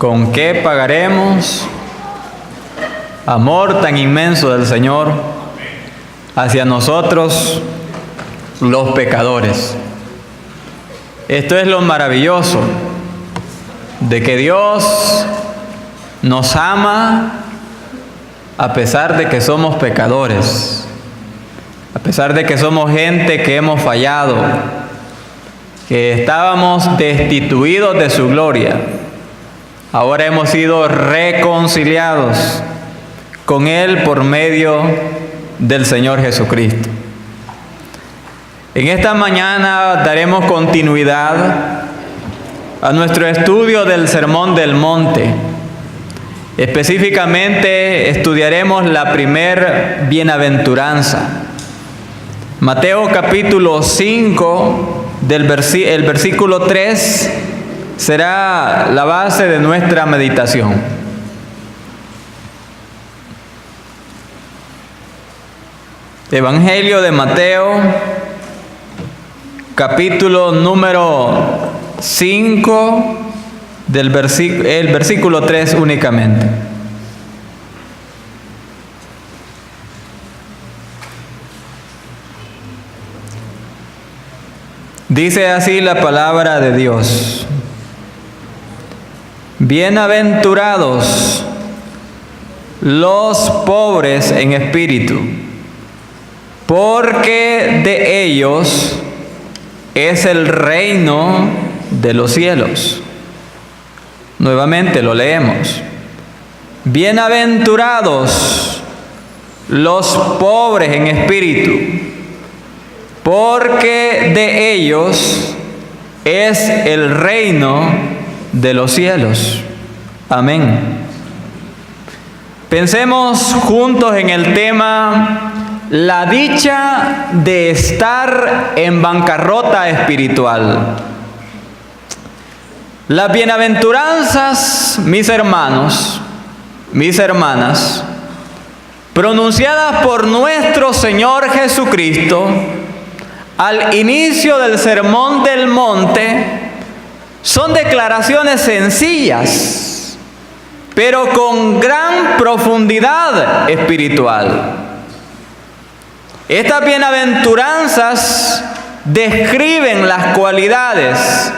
¿Con qué pagaremos? Amor tan inmenso del Señor hacia nosotros, los pecadores. Esto es lo maravilloso de que Dios nos ama a pesar de que somos pecadores, a pesar de que somos gente que hemos fallado, que estábamos destituidos de su gloria. Ahora hemos sido reconciliados con Él por medio del Señor Jesucristo. En esta mañana daremos continuidad a nuestro estudio del Sermón del Monte. Específicamente estudiaremos la primer bienaventuranza. Mateo capítulo 5, el versículo 3, será la base de nuestra meditación. Evangelio de Mateo, capítulo número 5, el versículo 3 únicamente. Dice así la palabra de Dios: bienaventurados los pobres en espíritu, porque de ellos es el reino de los cielos. Nuevamente lo leemos. Bienaventurados los pobres en espíritu, porque de ellos es el reino de los cielos. Amén. Pensemos juntos en el tema la dicha de estar en bancarrota espiritual. Las bienaventuranzas, mis hermanos, mis hermanas, pronunciadas por nuestro Señor Jesucristo al inicio del Sermón del Monte, son declaraciones sencillas, pero con gran profundidad espiritual. Estas bienaventuranzas describen las cualidades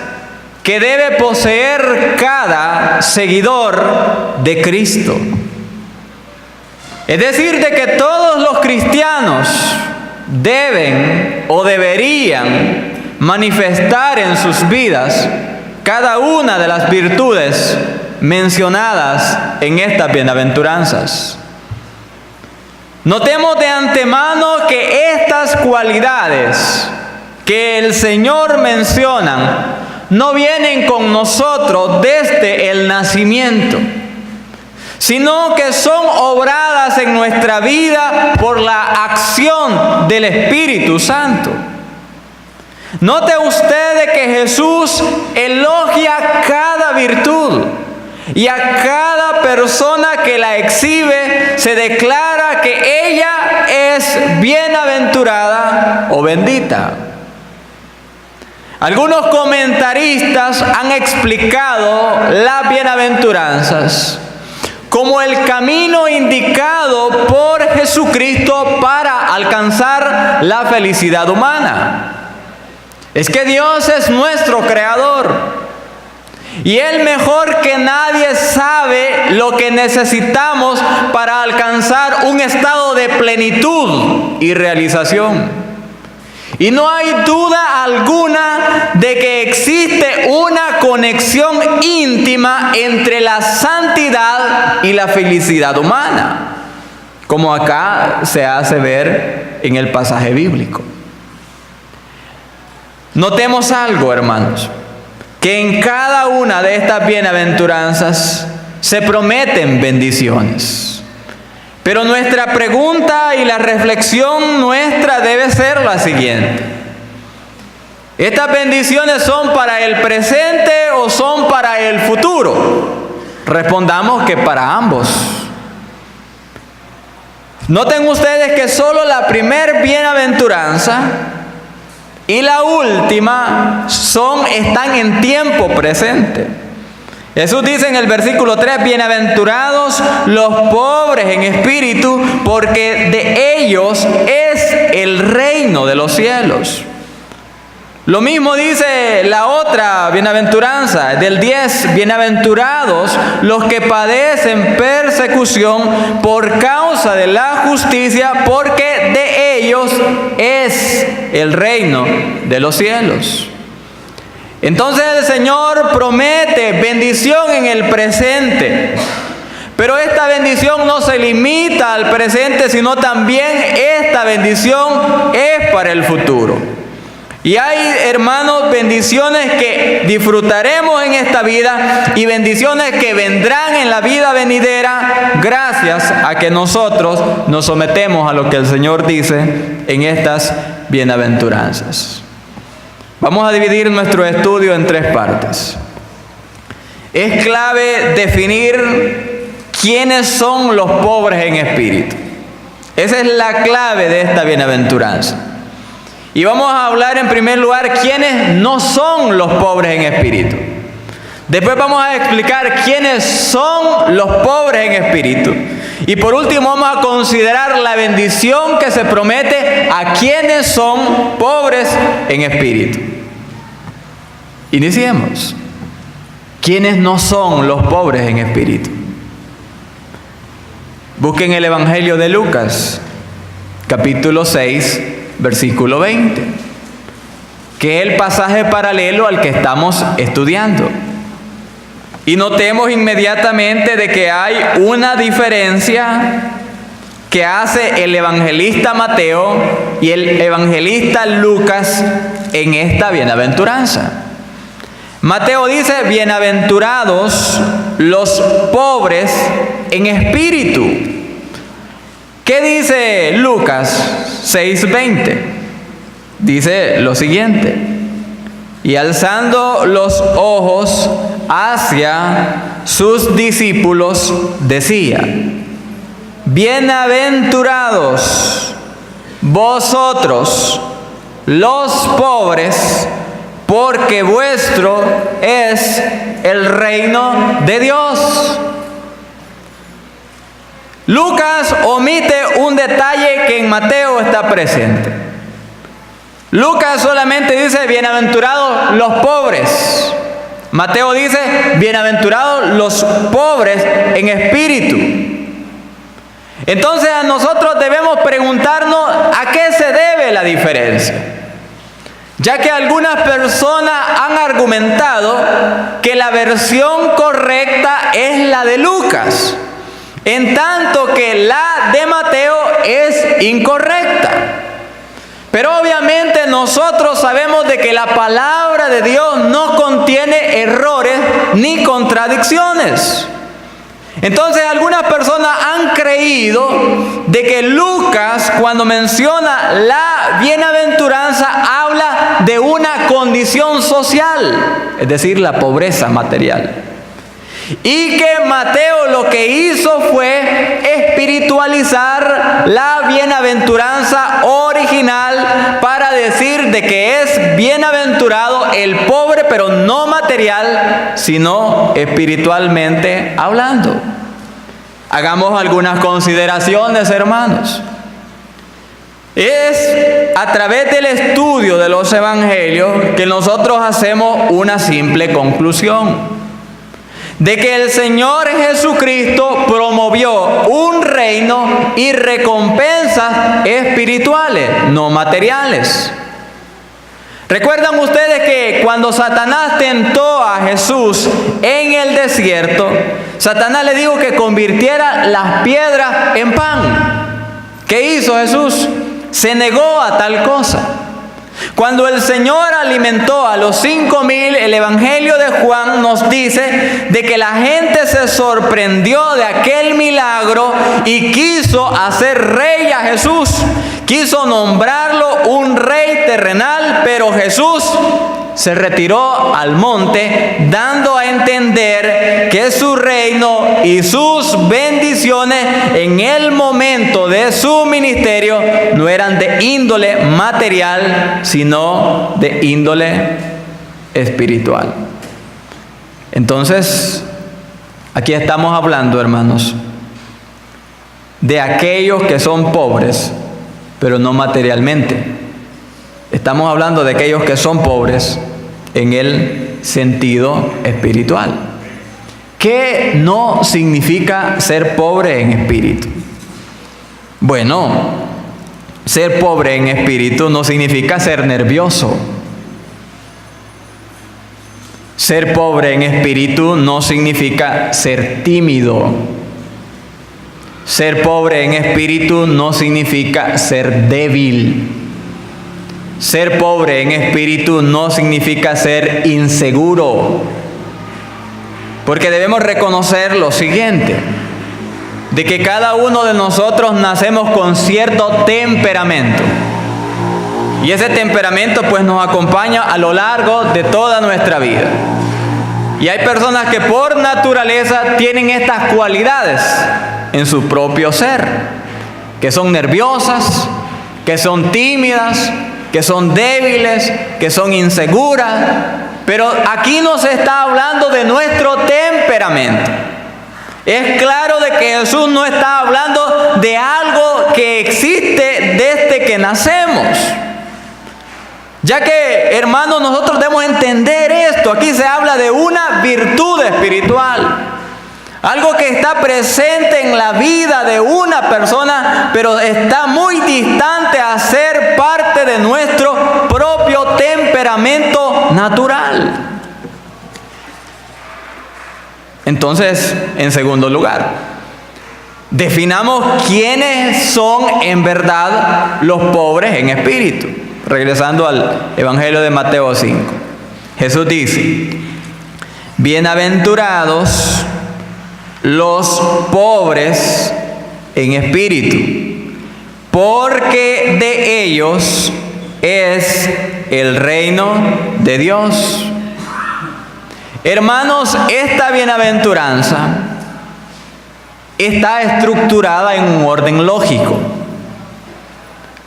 que debe poseer cada seguidor de Cristo. Es decir, de que todos los cristianos deben o deberían manifestar en sus vidas cada una de las virtudes mencionadas en estas bienaventuranzas. Notemos de antemano que estas cualidades que el Señor menciona no vienen con nosotros desde el nacimiento, sino que son obradas en nuestra vida por la acción del Espíritu Santo. Note usted de que Jesús elogia cada virtud y a cada persona que la exhibe se declara que ella es bienaventurada o bendita. Algunos comentaristas han explicado las bienaventuranzas como el camino indicado por Jesucristo para alcanzar la felicidad humana. Es que Dios es nuestro creador y Él mejor que nadie sabe lo que necesitamos para alcanzar un estado de plenitud y realización. Y no hay duda alguna de que existe una conexión íntima entre la santidad y la felicidad humana, como acá se hace ver en el pasaje bíblico. Notemos algo, hermanos, que en cada una de estas bienaventuranzas se prometen bendiciones. Pero nuestra pregunta y la reflexión nuestra debe ser la siguiente: ¿estas bendiciones son para el presente o son para el futuro? Respondamos que para ambos. Noten ustedes que solo la primer bienaventuranza y la última están en tiempo presente. Jesús dice en el versículo 3, bienaventurados los pobres en espíritu, porque de ellos es el reino de los cielos. Lo mismo dice la otra bienaventuranza, del 10, bienaventurados los que padecen persecución por causa de la justicia, porque de ellos es el reino de los cielos. Entonces el Señor promete bendición en el presente, pero esta bendición no se limita al presente, sino también esta bendición es para el futuro. Y hay, hermanos, bendiciones que disfrutaremos en esta vida y bendiciones que vendrán en la vida venidera gracias a que nosotros nos sometemos a lo que el Señor dice en estas bienaventuranzas. Vamos a dividir nuestro estudio en 3 partes. Es clave definir quiénes son los pobres en espíritu. Esa es la clave de esta bienaventuranza. Y vamos a hablar en primer lugar quiénes no son los pobres en espíritu. Después vamos a explicar quiénes son los pobres en espíritu. Y por último vamos a considerar la bendición que se promete a quienes son pobres en espíritu. Iniciemos. ¿Quiénes no son los pobres en espíritu? Busquen el Evangelio de Lucas, capítulo 6, versículo 20, que es el pasaje paralelo al que estamos estudiando. Y notemos inmediatamente de que hay una diferencia que hace el evangelista Mateo y el evangelista Lucas en esta bienaventuranza. Mateo dice, bienaventurados los pobres en espíritu. ¿Qué dice Lucas 6:20? Dice lo siguiente: y alzando los ojos hacia sus discípulos decía, bienaventurados vosotros los pobres, porque vuestro es el reino de Dios. Lucas omite un detalle que en Mateo está presente. Lucas solamente dice bienaventurados los pobres. Mateo dice bienaventurados los pobres en espíritu. Entonces a nosotros debemos preguntarnos a qué se debe la diferencia, ya que algunas personas han argumentado que la versión correcta es la de Lucas, en tanto que la de Mateo es incorrecta. Pero obviamente nosotros sabemos de que la palabra de Dios no contiene errores ni contradicciones. Entonces algunas personas han creído de que Lucas, cuando menciona la bienaventuranza, habla de una condición social, es decir, la pobreza material. Y que Mateo lo que hizo fue espiritualizar la bienaventuranza original para decir de que es bienaventurado el pobre, pero no material, sino espiritualmente hablando. Hagamos algunas consideraciones, hermanos. Es a través del estudio de los evangelios que nosotros hacemos una simple conclusión: de que el Señor Jesucristo promovió un reino y recompensas espirituales, no materiales. ¿Recuerdan ustedes que cuando Satanás tentó a Jesús en el desierto, Satanás le dijo que convirtiera las piedras en pan? ¿Qué hizo Jesús? Se negó a tal cosa. Cuando el Señor alimentó a los 5,000, el Evangelio de Juan nos dice de que la gente se sorprendió de aquel milagro y quiso hacer rey a Jesús. Quiso nombrarlo un rey terrenal, pero Jesús se retiró al monte, dando a entender que su reino y sus bendiciones en el momento de su ministerio no eran de índole material, sino de índole espiritual. Entonces, aquí estamos hablando, hermanos, de aquellos que son pobres, pero no materialmente. Estamos hablando de aquellos que son pobres en el sentido espiritual. ¿Qué no significa ser pobre en espíritu? Bueno, ser pobre en espíritu no significa ser nervioso. Ser pobre en espíritu no significa ser tímido. Ser pobre en espíritu no significa ser débil. Ser pobre en espíritu no significa ser inseguro. Porque debemos reconocer lo siguiente, de que cada uno de nosotros nacemos con cierto temperamento. Y ese temperamento pues nos acompaña a lo largo de toda nuestra vida. Y hay personas que por naturaleza tienen estas cualidades en su propio ser, que son nerviosas, que son tímidas, que son débiles, que son inseguras. Pero aquí no se está hablando de nuestro temperamento. Es claro de que Jesús no está hablando de algo que existe desde que nacemos. Ya que, hermanos, nosotros debemos entender esto. Aquí se habla de una virtud espiritual. Algo que está presente en la vida de una persona, pero está muy distante a ser parte de nuestro propio temperamento natural. Entonces, en segundo lugar, definamos quiénes son en verdad los pobres en espíritu. Regresando al Evangelio de Mateo 5. Jesús dice: bienaventurados los pobres en espíritu, porque de ellos es el reino de Dios. Hermanos, esta bienaventuranza está estructurada en un orden lógico.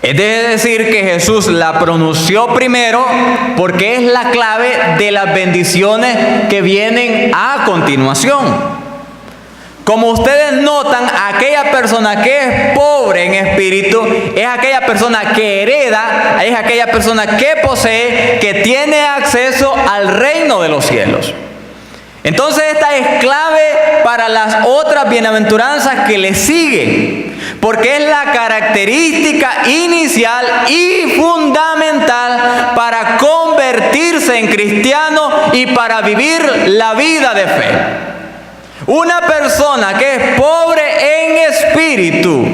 Es decir, que Jesús la pronunció primero porque es la clave de las bendiciones que vienen a continuación. Como ustedes notan, aquella persona que es pobre en espíritu es aquella persona que hereda, es aquella persona que posee, que tiene acceso al reino de los cielos. Entonces esta es clave para las otras bienaventuranzas que le siguen, porque es la característica inicial y fundamental para convertirse en cristiano y para vivir la vida de fe. Una persona que es pobre en espíritu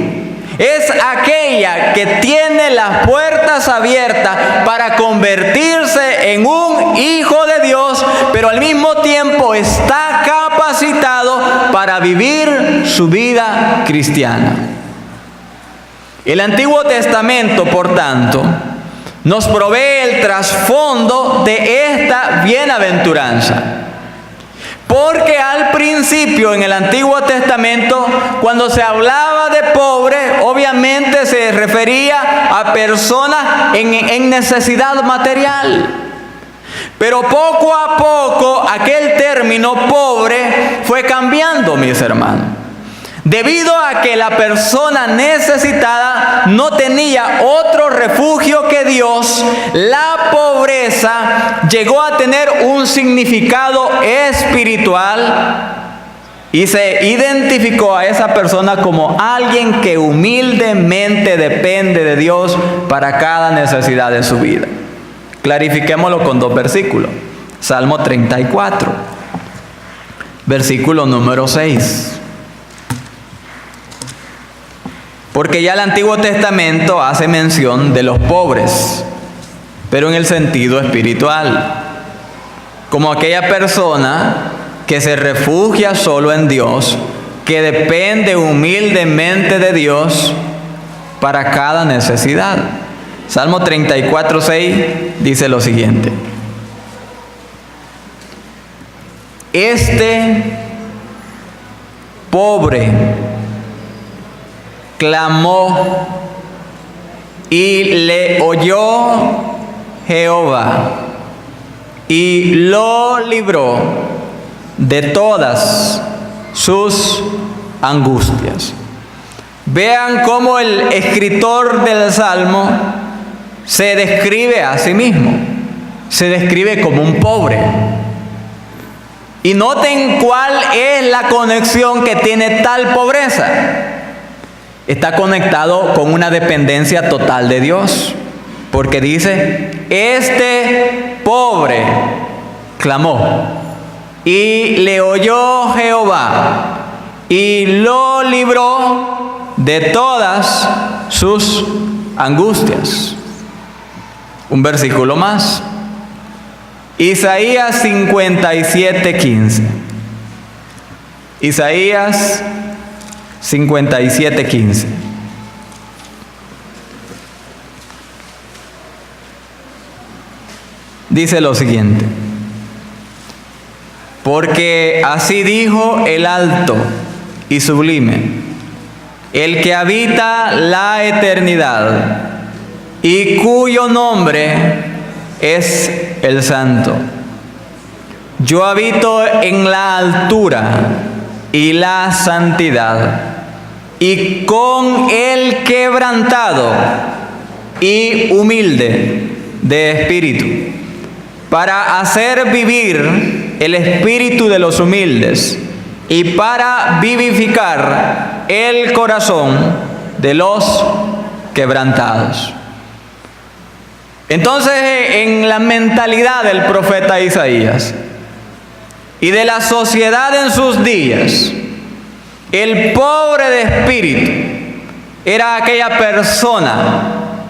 es aquella que tiene las puertas abiertas para convertirse en un hijo de Dios, pero al mismo tiempo está capacitado para vivir su vida cristiana. El Antiguo Testamento, por tanto, nos provee el trasfondo de esta bienaventuranza. Porque al principio en el Antiguo Testamento, cuando se hablaba de pobre, obviamente se refería a personas en necesidad material. Pero poco a poco aquel término pobre fue cambiando, mis hermanos. Debido a que la persona necesitada no tenía otro refugio que Dios, la pobreza llegó a tener un significado espiritual y se identificó a esa persona como alguien que humildemente depende de Dios para cada necesidad de su vida. Clarifiquémoslo con dos versículos. Salmo 34, versículo número 6. Porque ya el Antiguo Testamento hace mención de los pobres, pero en el sentido espiritual, como aquella persona que se refugia solo en Dios, que depende humildemente de Dios para cada necesidad. Salmo 34:6 dice lo siguiente: este pobre clamó y le oyó Jehová y lo libró de todas sus angustias. Vean cómo el escritor del Salmo se describe a sí mismo. Se describe como un pobre. Y noten cuál es la conexión que tiene tal pobreza. Está conectado con una dependencia total de Dios. Porque dice, este pobre clamó y le oyó Jehová y lo libró de todas sus angustias. Un versículo más. Isaías 57:15. Isaías 57:15. Dice lo siguiente: porque así dijo el alto y sublime, el que habita la eternidad y cuyo nombre es el Santo. Yo habito en la altura y la santidad, y con el quebrantado y humilde de espíritu, para hacer vivir el espíritu de los humildes y para vivificar el corazón de los quebrantados. Entonces, en la mentalidad del profeta Isaías y de la sociedad en sus días, el pobre de espíritu era aquella persona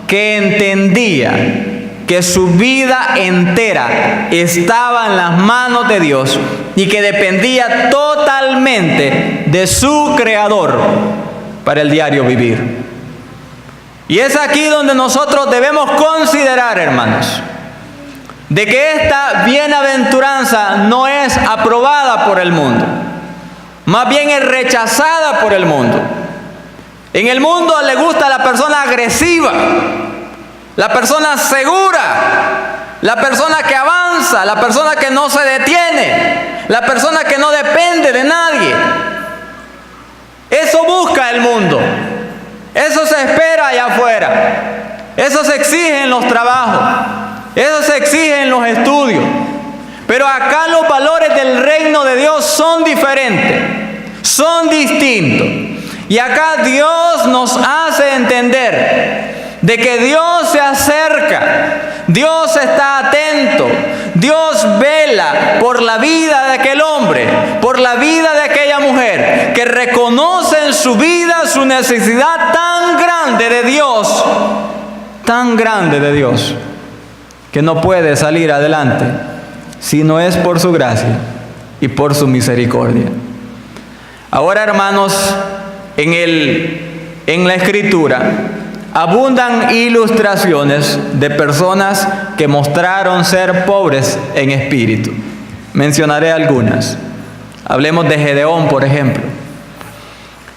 que entendía que su vida entera estaba en las manos de Dios y que dependía totalmente de su Creador para el diario vivir. Y es aquí donde nosotros debemos considerar, hermanos, de que esta bienaventuranza no es aprobada por el mundo, más bien es rechazada por el mundo. En el mundo le gusta la persona agresiva, la persona segura, la persona que avanza, la persona que no se detiene, la persona que no depende de nadie. Eso busca el mundo. Eso se espera allá afuera. Eso se exige en los trabajos. Eso se exige en los estudios. Pero acá los valores del reino de Dios son diferentes. Son distintos. Y acá Dios nos hace entender de que Dios se acerca, Dios está atento, Dios vela por la vida de aquel hombre, por la vida de aquella mujer, que reconoce en su vida su necesidad tan grande de Dios, que no puede salir adelante si no es por su gracia y por su misericordia. Ahora, hermanos, en la Escritura abundan ilustraciones de personas que mostraron ser pobres en espíritu. Mencionaré algunas. Hablemos de Gedeón, por ejemplo.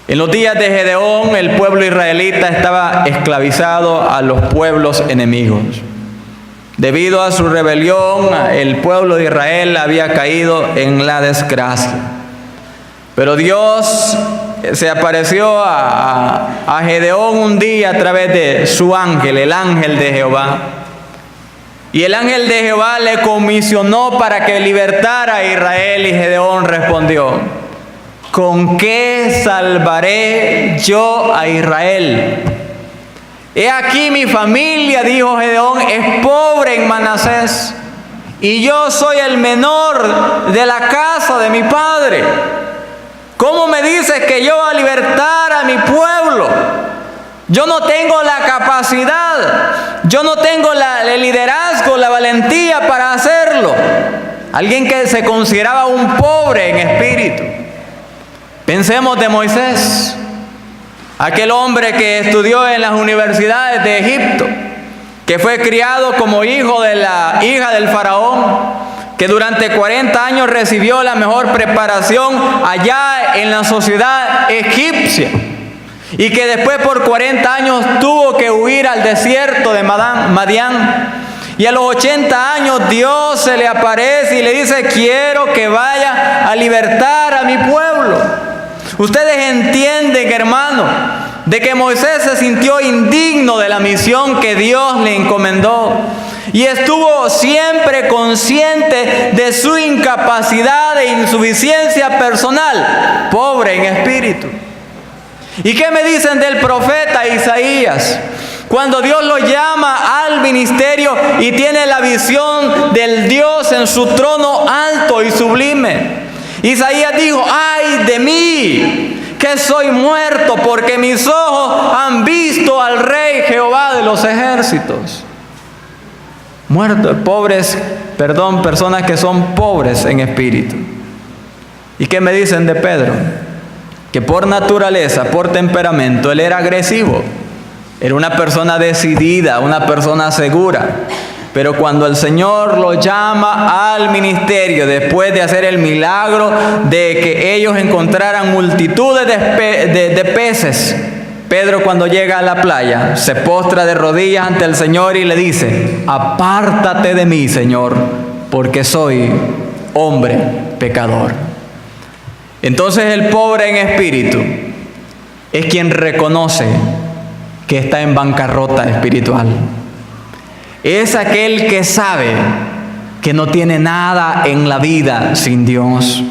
En los días de Gedeón, el pueblo israelita estaba esclavizado a los pueblos enemigos. Debido a su rebelión, el pueblo de Israel había caído en la desgracia. Pero Dios se apareció a Gedeón un día a través de su ángel, el ángel de Jehová. Y el ángel de Jehová le comisionó para que libertara a Israel, y Gedeón respondió: ¿con qué salvaré yo a Israel? He aquí mi familia, dijo Gedeón, es pobre en Manasés, y yo soy el menor de la casa de mi padre. ¿Cómo me dices que yo voy a libertar a mi pueblo? Yo no tengo la capacidad, yo no tengo el liderazgo, la valentía para hacerlo. Alguien que se consideraba un pobre en espíritu. Pensemos de Moisés, aquel hombre que estudió en las universidades de Egipto, que fue criado como hijo de la hija del faraón, que durante 40 años recibió la mejor preparación allá en la sociedad egipcia, y que después por 40 años tuvo que huir al desierto de Madián, Y a los 80 años Dios se le aparece y le dice: quiero que vaya a libertar a mi pueblo. Ustedes entienden, hermano, de que Moisés se sintió indigno de la misión que Dios le encomendó. Y estuvo siempre consciente de su incapacidad e insuficiencia personal, pobre en espíritu. ¿Y qué me dicen del profeta Isaías? Cuando Dios lo llama al ministerio y tiene la visión del Dios en su trono alto y sublime. Isaías dijo: ¡ay de mí, que soy muerto, porque mis ojos han visto al Rey Jehová de los ejércitos! Muertos, pobres, personas que son pobres en espíritu. ¿Y qué me dicen de Pedro? Que por naturaleza, por temperamento, él era agresivo. Era una persona decidida, una persona segura. Pero cuando el Señor lo llama al ministerio, después de hacer el milagro de que ellos encontraran multitudes de peces, Pedro, cuando llega a la playa, se postra de rodillas ante el Señor y le dice: apártate de mí, Señor, porque soy hombre pecador. Entonces el pobre en espíritu es quien reconoce que está en bancarrota espiritual. Es aquel que sabe que no tiene nada en la vida sin Dios.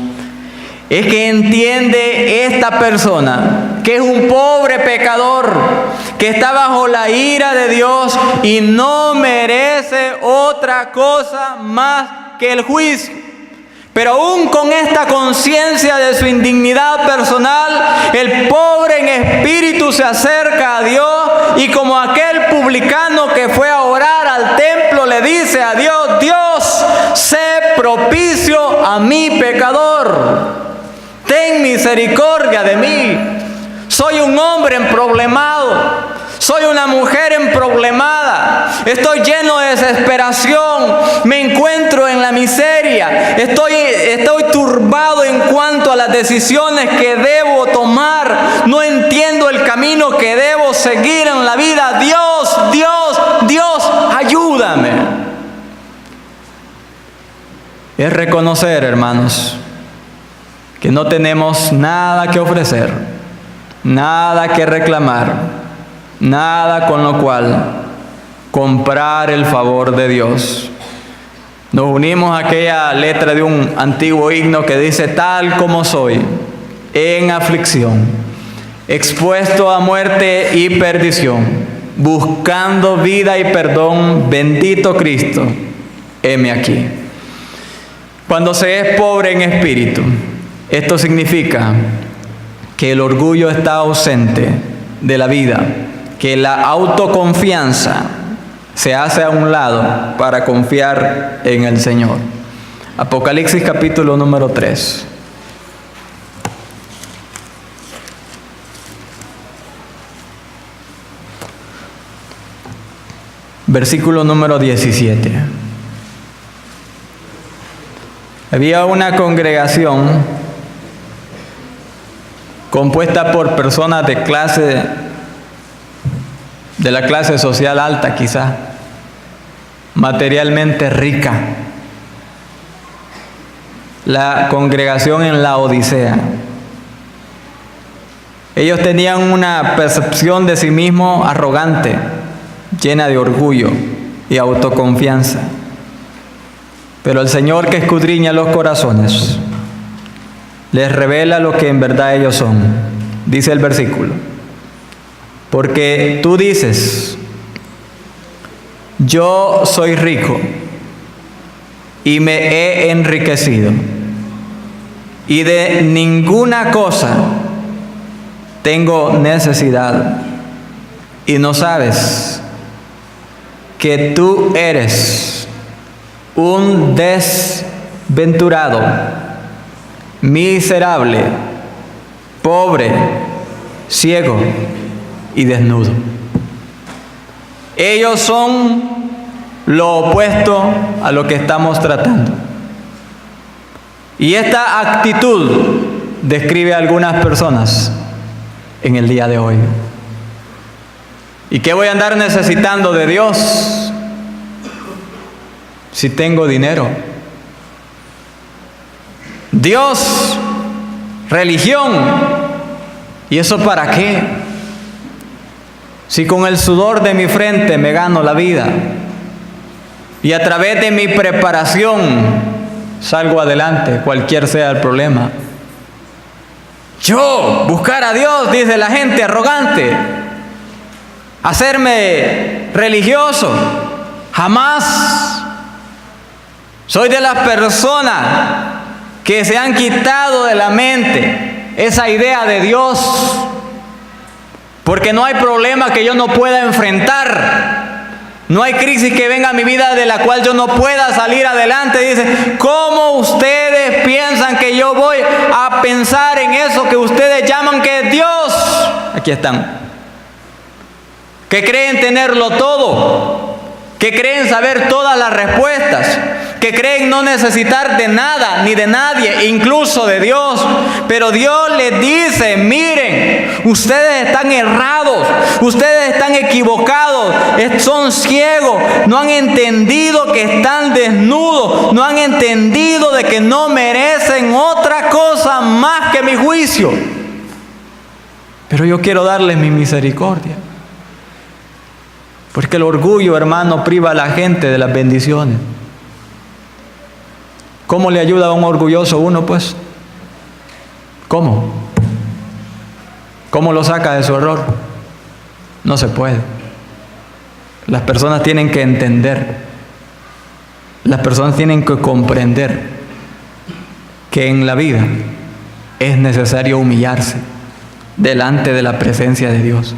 Es que entiende esta persona que es un pobre pecador, que está bajo la ira de Dios y no merece otra cosa más que el juicio. Pero aún con esta conciencia de su indignidad personal, el pobre en espíritu se acerca a Dios y, como aquel publicano que fue a orar al templo, le dice a Dios: Dios, sé propicio a mi pecador. Ten misericordia de mí. Soy un hombre emproblemado. Soy una mujer emproblemada. Estoy lleno de desesperación. Me encuentro en la miseria. Estoy turbado en cuanto a las decisiones que debo tomar. No entiendo el camino que debo seguir en la vida. Dios, ayúdame. Es reconocer, hermanos, que no tenemos nada que ofrecer, nada que reclamar, nada con lo cual comprar el favor de Dios. Nos unimos a aquella letra de un antiguo himno que dice: tal como soy, en aflicción, expuesto a muerte y perdición, buscando vida y perdón, bendito Cristo, heme aquí. Cuando se es pobre en espíritu, esto significa que el orgullo está ausente de la vida, que la autoconfianza se hace a un lado para confiar en el Señor. Apocalipsis capítulo número 3. Versículo número 17. Había una congregación compuesta por personas de la clase social alta, quizá, materialmente rica. La congregación en Laodicea. Ellos tenían una percepción de sí mismos arrogante, llena de orgullo y autoconfianza. Pero el Señor, que escudriña los corazones, les revela lo que en verdad ellos son. Dice el versículo: porque tú dices: yo soy rico y me he enriquecido, y de ninguna cosa tengo necesidad, y no sabes que tú eres un desventurado, miserable, pobre, ciego y desnudo. Ellos son lo opuesto a lo que estamos tratando. Y esta actitud describe a algunas personas en el día de hoy. ¿Y qué voy a andar necesitando de Dios? si tengo dinero? Dios, religión, ¿y eso para qué? Si con el sudor de mi frente me gano la vida y a través de mi preparación salgo adelante, cualquier sea el problema. Yo, buscar a Dios, dice la gente arrogante, hacerme religioso, jamás. Soy de las personas que se han quitado de la mente esa idea de Dios, porque no hay problema que yo no pueda enfrentar. No hay crisis que venga a mi vida de la cual yo no pueda salir adelante. Dice, ¿cómo ustedes piensan que yo voy a pensar en eso que ustedes llaman que es Dios? Aquí están. Que creen tenerlo todo, que creen saber todas las respuestas, que creen no necesitar de nada ni de nadie, incluso de Dios. Pero Dios les dice, miren, ustedes están errados, ustedes están equivocados, son ciegos, no han entendido que están desnudos, no han entendido de que no merecen otra cosa más que mi juicio. Pero yo quiero darles mi misericordia. Porque el orgullo, hermano, priva a la gente de las bendiciones. ¿Cómo le ayuda a un orgulloso uno, pues? ¿Cómo? ¿Cómo lo saca de su error? No se puede. Las personas tienen que entender. Las personas tienen que comprender que en la vida es necesario humillarse delante de la presencia de Dios.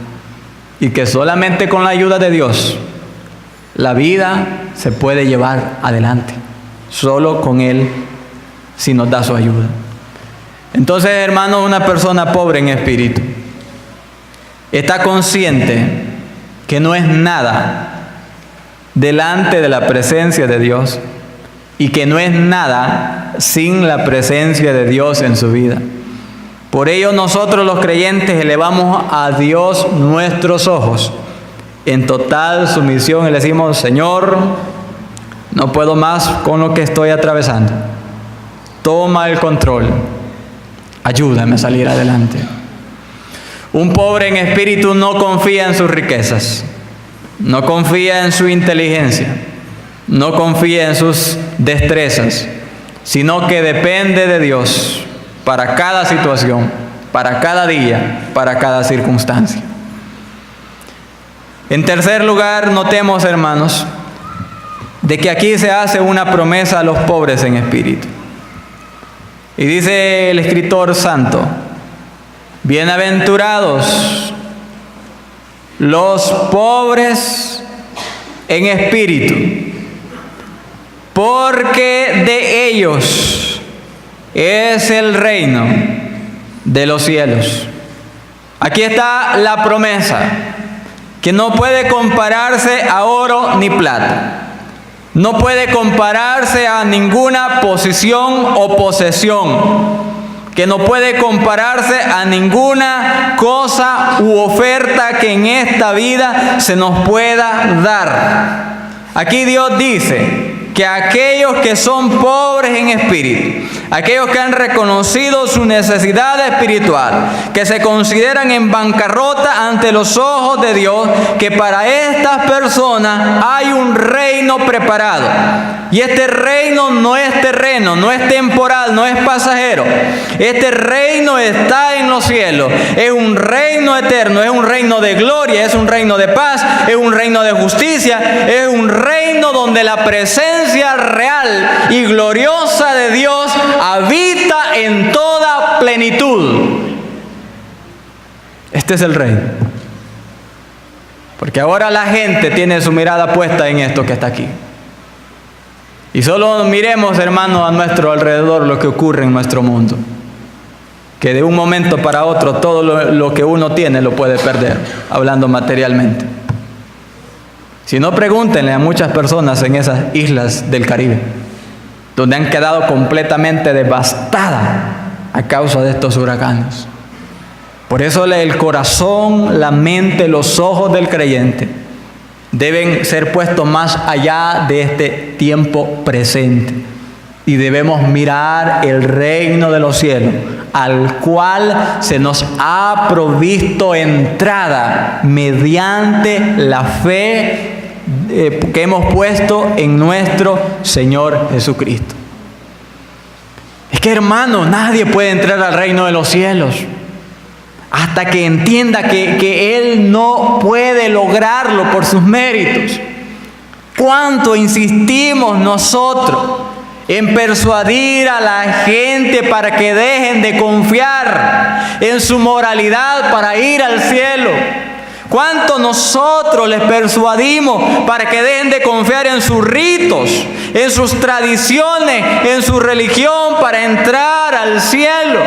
Y que solamente con la ayuda de Dios la vida se puede llevar adelante. Solo con Él, si nos da su ayuda. Entonces, hermano, una persona pobre en espíritu está consciente que no es nada delante de la presencia de Dios y que no es nada sin la presencia de Dios en su vida. Por ello nosotros los creyentes elevamos a Dios nuestros ojos en total sumisión y le decimos, Señor, no puedo más con lo que estoy atravesando. Toma el control. Ayúdame a salir adelante. Un pobre en espíritu no confía en sus riquezas, no confía en su inteligencia, no confía en sus destrezas, sino que depende de Dios para cada situación, para cada día, para cada circunstancia. En tercer lugar, notemos, hermanos, de que aquí se hace una promesa a los pobres en espíritu. Y dice el escritor santo, bienaventurados los pobres en espíritu, porque de ellos es el reino de los cielos. Aquí está la promesa, que no puede compararse a oro ni plata. No puede compararse a ninguna posición o posesión. Que no puede compararse a ninguna cosa u oferta que en esta vida se nos pueda dar. Aquí Dios dice que aquellos que son pobres en espíritu, aquellos que han reconocido su necesidad espiritual, que se consideran en bancarrota ante los ojos de Dios, que para estas personas hay un reino preparado. Y este reino no es terreno, no es temporal, no es pasajero. Este reino está en los cielos. Es un reino eterno, es un reino de gloria, es un reino de paz, es un reino de justicia, es un reino donde la presencia real y gloriosa de Dios habita en toda plenitud. Este es el reino. Porque ahora la gente tiene su mirada puesta en esto que está aquí. Y solo miremos, hermanos, a nuestro alrededor lo que ocurre en nuestro mundo. Que de un momento para otro todo lo que uno tiene lo puede perder, hablando materialmente. Si no, pregúntenle a muchas personas en esas islas del Caribe, donde han quedado completamente devastadas a causa de estos huracanes. Por eso el corazón, la mente, los ojos del creyente deben ser puestos más allá de este tiempo presente. Y debemos mirar el reino de los cielos, al cual se nos ha provisto entrada mediante la fe que hemos puesto en nuestro Señor Jesucristo. Es que, hermano, nadie puede entrar al reino de los cielos hasta que entienda que Él no puede lograrlo por sus méritos. ¿Cuánto insistimos nosotros en persuadir a la gente para que dejen de confiar en su moralidad para ir al cielo? ¿Cuánto nosotros les persuadimos para que dejen de confiar en sus ritos, en sus tradiciones, en su religión para entrar al cielo?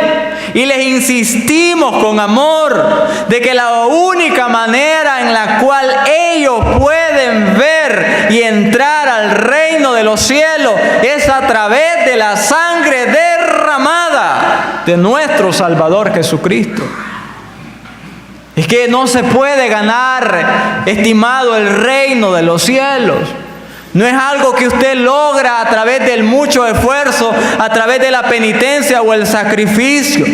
Y les insistimos con amor de que la única manera en la cual ellos pueden ver y entrar al reino de los cielos es a través de la sangre derramada de nuestro Salvador Jesucristo. Es que no se puede ganar, estimado, el reino de los cielos. No es algo que usted logra a través del mucho esfuerzo, a través de la penitencia o el sacrificio.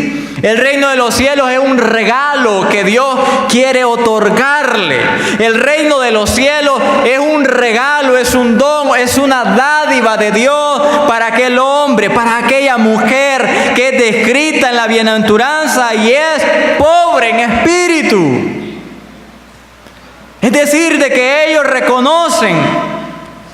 El reino de los cielos es un regalo que Dios quiere otorgarle. El reino de los cielos es un regalo, es un don, es una dádiva de Dios para aquel hombre, para aquella mujer que es descrita en la bienaventuranza y es pobre en espíritu. Es decir, de que ellos reconocen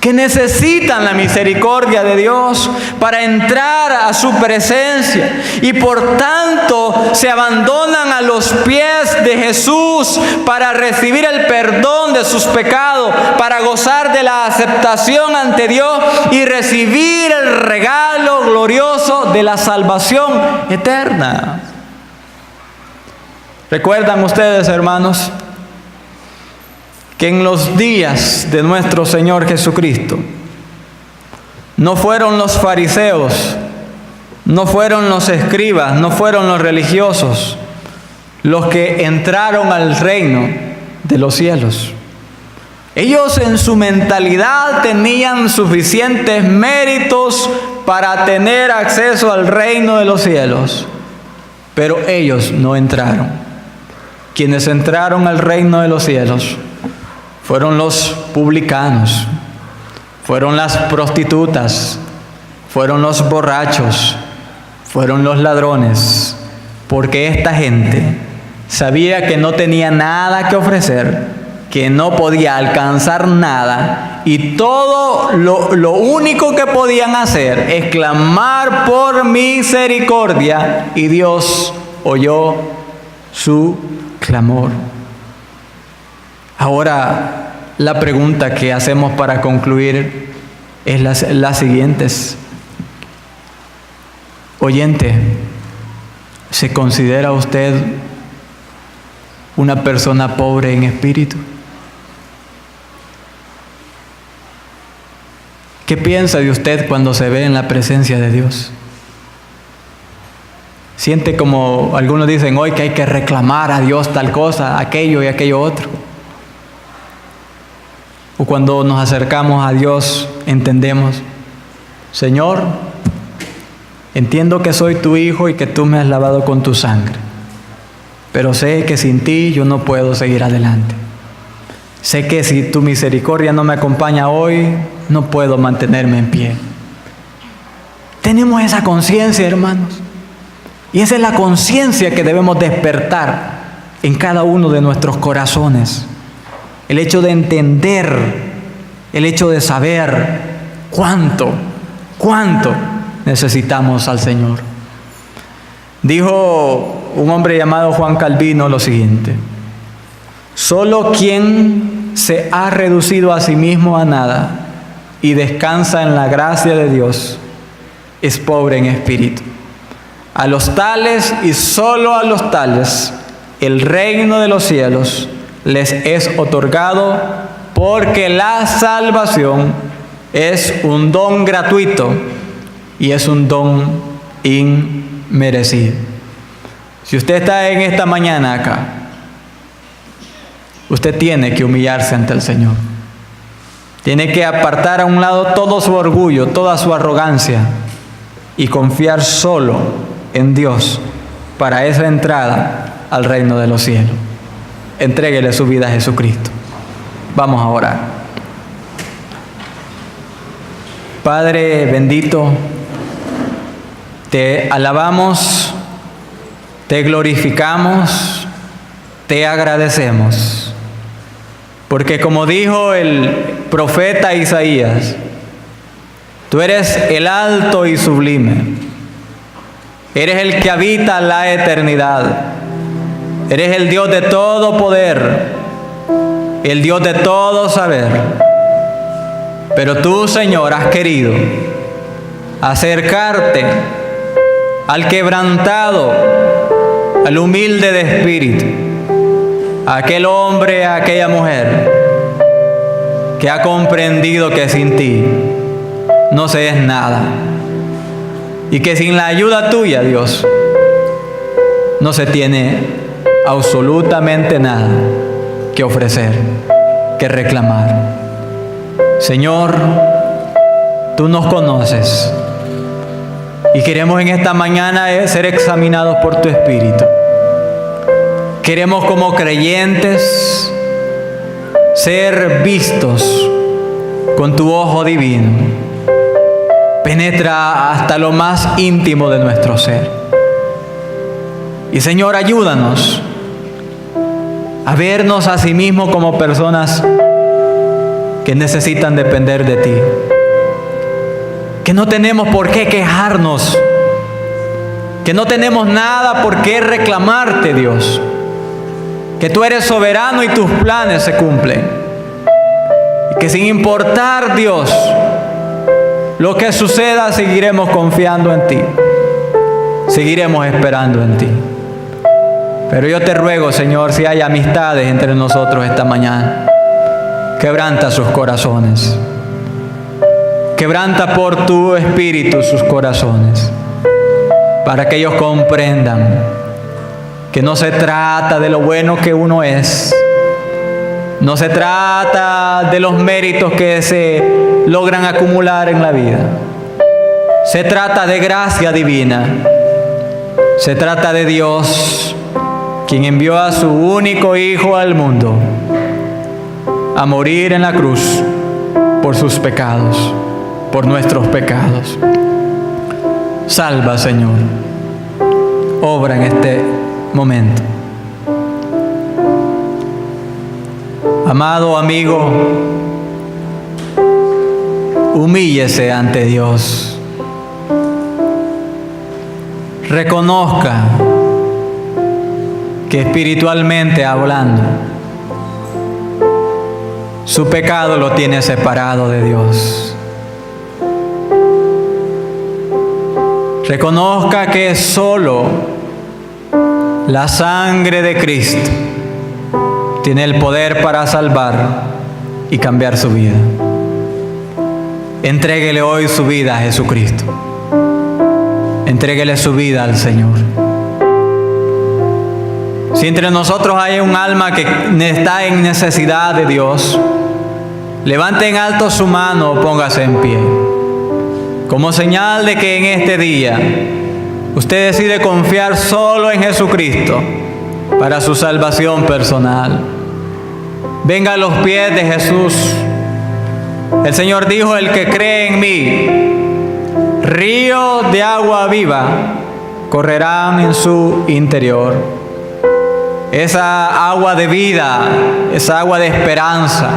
que necesitan la misericordia de Dios para entrar a su presencia y por tanto se abandonan a los pies de Jesús para recibir el perdón de sus pecados, para gozar de la aceptación ante Dios y recibir el regalo glorioso de la salvación eterna. ¿Recuerdan ustedes, hermanos, que en los días de nuestro Señor Jesucristo no fueron los fariseos, no fueron los escribas, no fueron los religiosos los que entraron al reino de los cielos? Ellos en su mentalidad tenían suficientes méritos para tener acceso al reino de los cielos, pero ellos no entraron. Quienes entraron al reino de los cielos fueron los publicanos, fueron las prostitutas, fueron los borrachos, fueron los ladrones, porque esta gente sabía que no tenía nada que ofrecer, que no podía alcanzar nada, y todo lo único que podían hacer es clamar por misericordia, y Dios oyó su clamor. Ahora, la pregunta que hacemos para concluir es las siguientes. Oyente, ¿se considera usted una persona pobre en espíritu? ¿Qué piensa de usted cuando se ve en la presencia de Dios? ¿Siente como algunos dicen hoy que hay que reclamar a Dios tal cosa, aquello y aquello otro? O cuando nos acercamos a Dios entendemos, Señor, entiendo que soy tu hijo y que tú me has lavado con tu sangre, pero sé que sin ti yo no puedo seguir adelante. Sé que si tu misericordia no me acompaña hoy, no puedo mantenerme en pie. Tenemos esa conciencia, hermanos, y esa es la conciencia que debemos despertar en cada uno de nuestros corazones. El hecho de entender, el hecho de saber cuánto necesitamos al Señor. Dijo un hombre llamado Juan Calvino lo siguiente: solo quien se ha reducido a sí mismo a nada y descansa en la gracia de Dios es pobre en espíritu. A los tales y solo a los tales el reino de los cielos les es otorgado, porque la salvación es un don gratuito y es un don inmerecido. Si usted está en esta mañana acá, usted tiene que humillarse ante el Señor. Tiene que apartar a un lado todo su orgullo, toda su arrogancia y confiar solo en Dios para esa entrada al reino de los cielos. Entréguele su vida a Jesucristo. Vamos a orar. Padre bendito, te alabamos, te glorificamos, te agradecemos. Porque como dijo el profeta Isaías, tú eres el alto y sublime. Eres el que habita la eternidad. Eres el Dios de todo poder, el Dios de todo saber. Pero tú, Señor, has querido acercarte al quebrantado, al humilde de espíritu, a aquel hombre, a aquella mujer que ha comprendido que sin ti no se es nada y que sin la ayuda tuya, Dios, no se tiene absolutamente nada que ofrecer, que reclamar. Señor, tú nos conoces y queremos en esta mañana ser examinados por tu Espíritu. Queremos como creyentes ser vistos con tu ojo divino. Penetra hasta lo más íntimo de nuestro ser. Y Señor, ayúdanos a vernos a sí mismos como personas que necesitan depender de ti. Que no tenemos por qué quejarnos. Que no tenemos nada por qué reclamarte, Dios. Que tú eres soberano y tus planes se cumplen. Y que sin importar, Dios, lo que suceda, seguiremos confiando en ti. Seguiremos esperando en ti. Pero yo te ruego, Señor, si hay amistades entre nosotros esta mañana, quebranta sus corazones. Quebranta por tu Espíritu sus corazones, para que ellos comprendan que no se trata de lo bueno que uno es, no se trata de los méritos que se logran acumular en la vida. Se trata de gracia divina. Se trata de Dios, quien envió a su único Hijo al mundo a morir en la cruz por sus pecados, por nuestros pecados. Salva, Señor. Obra en este momento. Amado amigo, humíllese ante Dios. Reconozca que espiritualmente hablando, su pecado lo tiene separado de Dios. Reconozca que solo la sangre de Cristo tiene el poder para salvar y cambiar su vida. Entréguele hoy su vida a Jesucristo. Entréguele su vida al Señor. Si entre nosotros hay un alma que está en necesidad de Dios, levante en alto su mano o póngase en pie, como señal de que en este día usted decide confiar solo en Jesucristo para su salvación personal. Venga a los pies de Jesús. El Señor dijo: el que cree en mí, río de agua viva correrán en su interior. Esa agua de vida, esa agua de esperanza,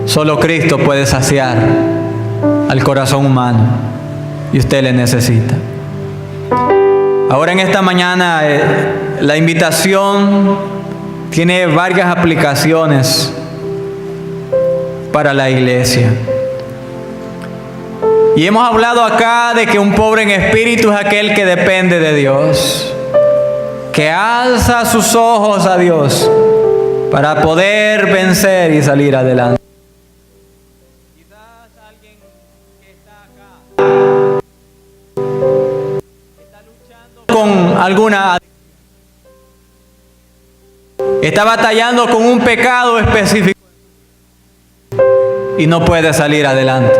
solo Cristo puede saciar al corazón humano, y usted le necesita. Ahora en esta mañana la invitación tiene varias aplicaciones para la iglesia. Y hemos hablado acá de que un pobre en espíritu es aquel que depende de Dios, que alza sus ojos a Dios para poder vencer y salir adelante. Quizás alguien que está acá está luchando con alguna, está batallando con un pecado específico, y no puede salir adelante.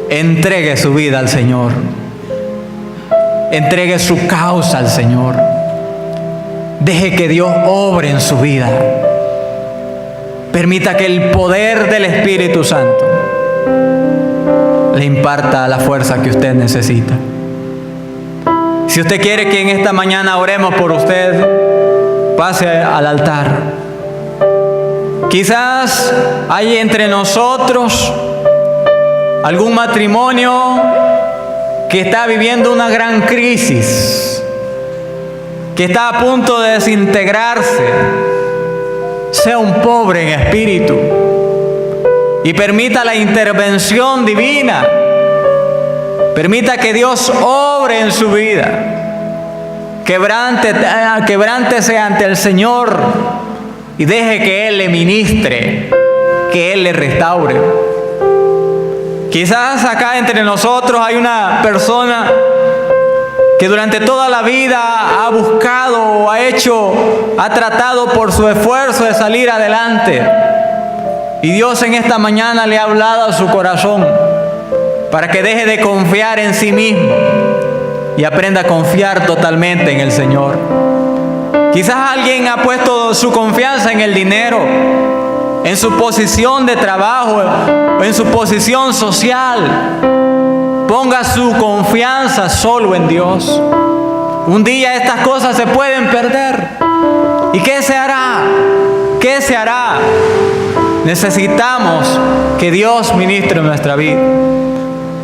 Entregue su vida al Señor. Entregue su causa al Señor. Deje que Dios obre en su vida. Permita que el poder del Espíritu Santo le imparta la fuerza que usted necesita. Si usted quiere que en esta mañana oremos por usted, pase al altar. Quizás hay entre nosotros algún matrimonio que está viviendo una gran crisis, que está a punto de desintegrarse. Sea un pobre en espíritu y permita la intervención divina. Permita que Dios obre en su vida. Quebrántese ante el Señor y deje que Él le ministre, que Él le restaure. Quizás acá entre nosotros hay una persona que durante toda la vida ha buscado o ha tratado por su esfuerzo de salir adelante. Y Dios en esta mañana le ha hablado a su corazón para que deje de confiar en sí mismo y aprenda a confiar totalmente en el Señor. Quizás alguien ha puesto su confianza en el dinero, en su posición de trabajo, en su posición social. Ponga su confianza solo en Dios. Un día estas cosas se pueden perder. ¿Y qué se hará? ¿Qué se hará? Necesitamos que Dios ministre en nuestra vida.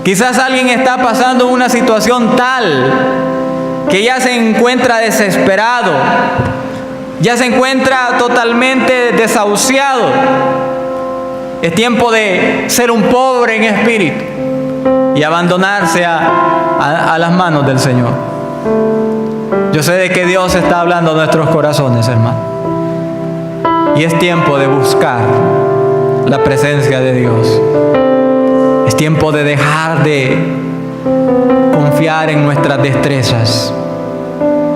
Quizás alguien está pasando una situación tal que ya se encuentra desesperado, ya se encuentra totalmente desahuciado. Es tiempo de ser un pobre en espíritu y abandonarse a las manos del Señor. Yo sé de que Dios está hablando a nuestros corazones, hermano. Y es tiempo de buscar la presencia de Dios. Es tiempo de dejar de confiar en nuestras destrezas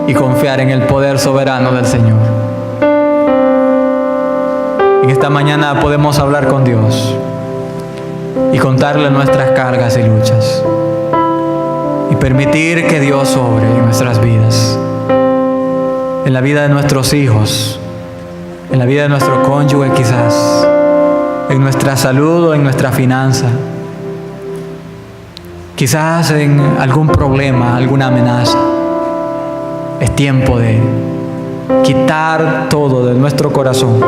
y confiar en el poder soberano del Señor. En esta mañana podemos hablar con Dios y contarle nuestras cargas y luchas y permitir que Dios obre en nuestras vidas, en la vida de nuestros hijos, en la vida de nuestro cónyuge quizás, en nuestra salud o en nuestra finanza, quizás en algún problema, alguna amenaza. Es tiempo de quitar todo de nuestro corazón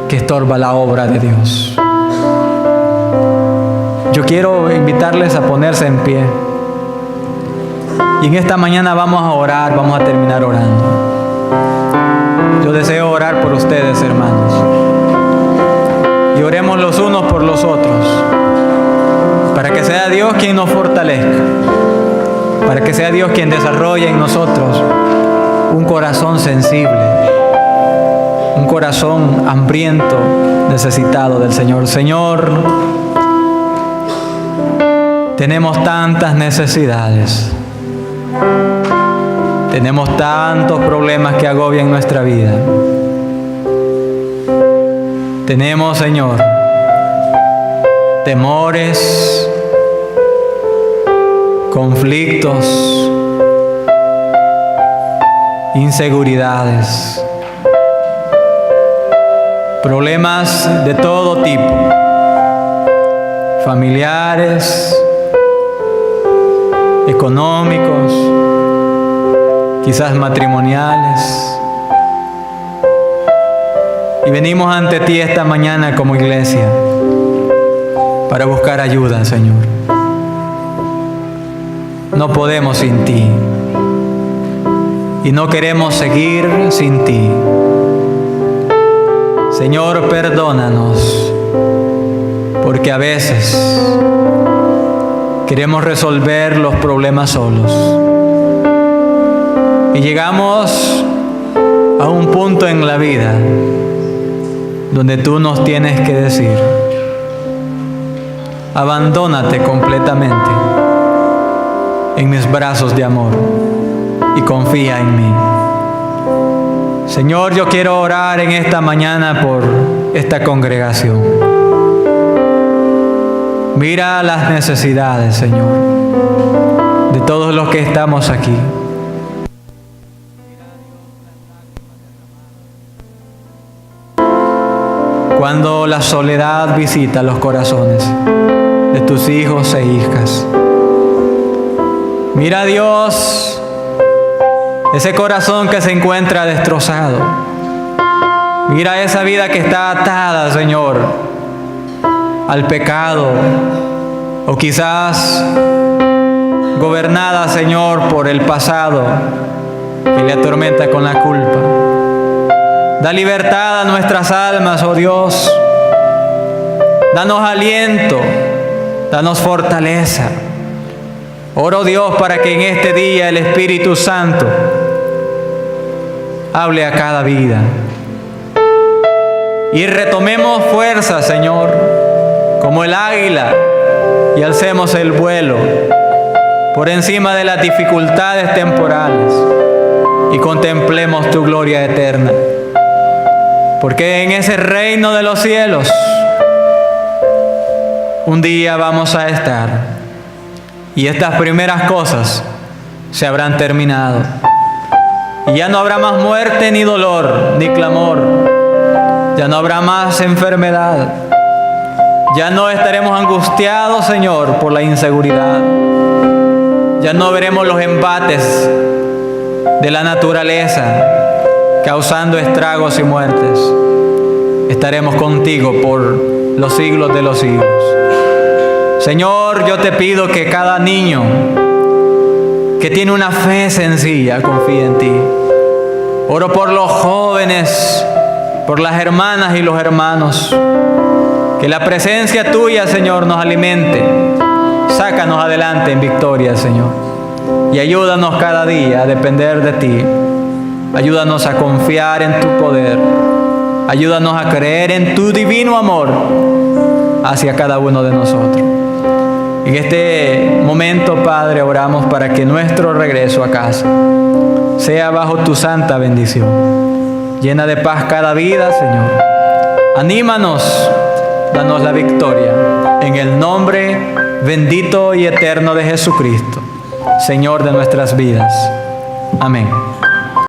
que estorba la obra de Dios. Yo quiero invitarles a ponerse en pie. Y en esta mañana vamos a orar, vamos a terminar orando. Yo deseo orar por ustedes, hermanos. Y oremos los unos por los otros, para que sea Dios quien nos fortalezca, para que sea Dios quien desarrolle en nosotros un corazón sensible, un corazón hambriento, necesitado del Señor. Señor, tenemos tantas necesidades, tenemos tantos problemas que agobian nuestra vida. Tenemos, Señor, temores, conflictos, inseguridades, problemas de todo tipo, familiares, económicos, quizás matrimoniales. Y venimos ante ti esta mañana como iglesia para buscar ayuda, Señor. No podemos sin ti y no queremos seguir sin ti. Señor, perdónanos, porque a veces queremos resolver los problemas solos y llegamos a un punto en la vida donde tú nos tienes que decir: abandónate completamente en mis brazos de amor y confía en mí. Señor, yo quiero orar en esta mañana por esta congregación. Mira las necesidades, Señor, de todos los que estamos aquí. Cuando la soledad visita los corazones de tus hijos e hijas. Mira, Dios, ese corazón que se encuentra destrozado. Mira esa vida que está atada, Señor, al pecado, o quizás gobernada, Señor, por el pasado que le atormenta con la culpa. Da libertad a nuestras almas, oh Dios. Danos aliento, danos fortaleza. Oro, Dios, para que en este día el Espíritu Santo hable a cada vida. Y retomemos fuerza, Señor, como el águila, y alcemos el vuelo por encima de las dificultades temporales y contemplemos tu gloria eterna. Porque en ese reino de los cielos un día vamos a estar y estas primeras cosas se habrán terminado. Y ya no habrá más muerte, ni dolor, ni clamor. Ya no habrá más enfermedad. Ya no estaremos angustiados, Señor, por la inseguridad. Ya no veremos los embates de la naturaleza causando estragos y muertes. Estaremos contigo por los siglos de los siglos. Señor, yo te pido que cada niño que tiene una fe sencilla confíe en ti. Oro por los jóvenes, por las hermanas y los hermanos. Que la presencia tuya, Señor, nos alimente. Sácanos adelante en victoria, Señor. Y ayúdanos cada día a depender de ti. Ayúdanos a confiar en tu poder. Ayúdanos a creer en tu divino amor hacia cada uno de nosotros. En este momento, Padre, oramos para que nuestro regreso a casa sea bajo tu santa bendición. Llena de paz cada vida, Señor. Anímanos, danos la victoria. En el nombre bendito y eterno de Jesucristo, Señor de nuestras vidas. Amén.